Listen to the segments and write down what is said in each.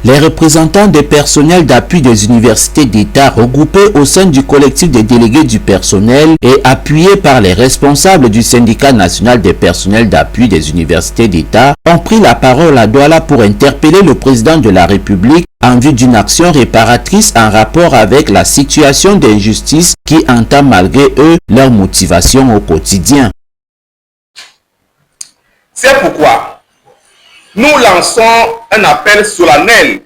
Les représentants des personnels d'appui des universités d'État regroupés au sein du collectif des délégués du personnel et appuyés par les responsables du syndicat national des personnels d'appui des universités d'État ont pris la parole à Douala pour interpeller le président de la République en vue d'une action réparatrice en rapport avec la situation d'injustice qui entame malgré eux leur motivation au quotidien. C'est pourquoi nous lançons un appel solennel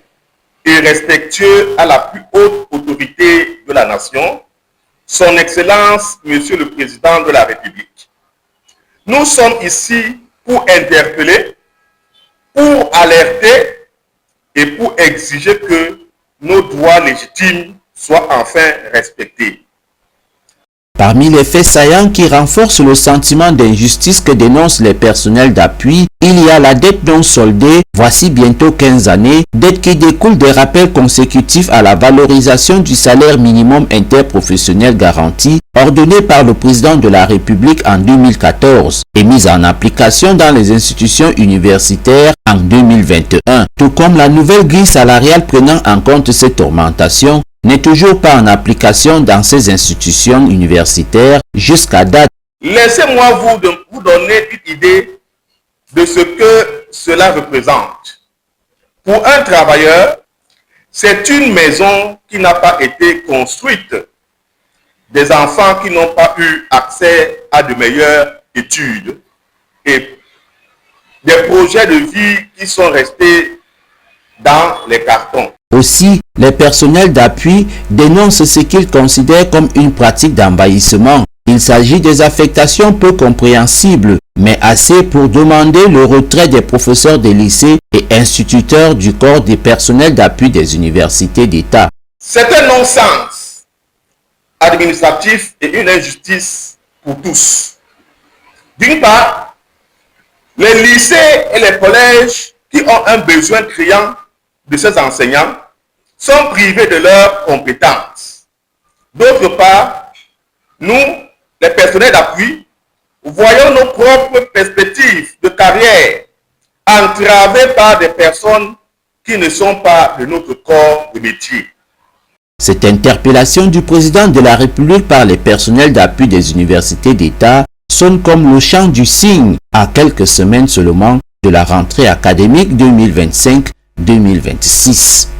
et respectueux à la plus haute autorité de la nation, son Excellence, Monsieur le Président de la République. Nous sommes ici pour interpeller, pour alerter et pour exiger que nos droits légitimes soient enfin respectés. Parmi les faits saillants qui renforcent le sentiment d'injustice que dénoncent les personnels d'appui, il y a la dette non soldée, voici bientôt 15 années, dette qui découle des rappels consécutifs à la valorisation du salaire minimum interprofessionnel garanti, ordonné par le président de la République en 2014 et mise en application dans les institutions universitaires en 2021, tout comme la nouvelle grille salariale prenant en compte cette augmentation, n'est toujours pas en application dans ces institutions universitaires jusqu'à date. Laissez-moi vous donner une idée de ce que cela représente. Pour un travailleur, c'est une maison qui n'a pas été construite, des enfants qui n'ont pas eu accès à de meilleures études et des projets de vie qui sont restés dans les cartons. Aussi, les personnels d'appui dénoncent ce qu'ils considèrent comme une pratique d'envahissement. Il s'agit des affectations peu compréhensibles, mais assez pour demander le retrait des professeurs des lycées et instituteurs du corps des personnels d'appui des universités d'État. C'est un non-sens administratif et une injustice pour tous. D'une part, les lycées et les collèges qui ont un besoin criant de ces enseignants sont privés de leurs compétences. D'autre part, nous, les personnels d'appui, voyons nos propres perspectives de carrière entravées par des personnes qui ne sont pas de notre corps de métier. Cette interpellation du président de la République par les personnels d'appui des universités d'État sonne comme le chant du cygne à quelques semaines seulement de la rentrée académique 2025-2026.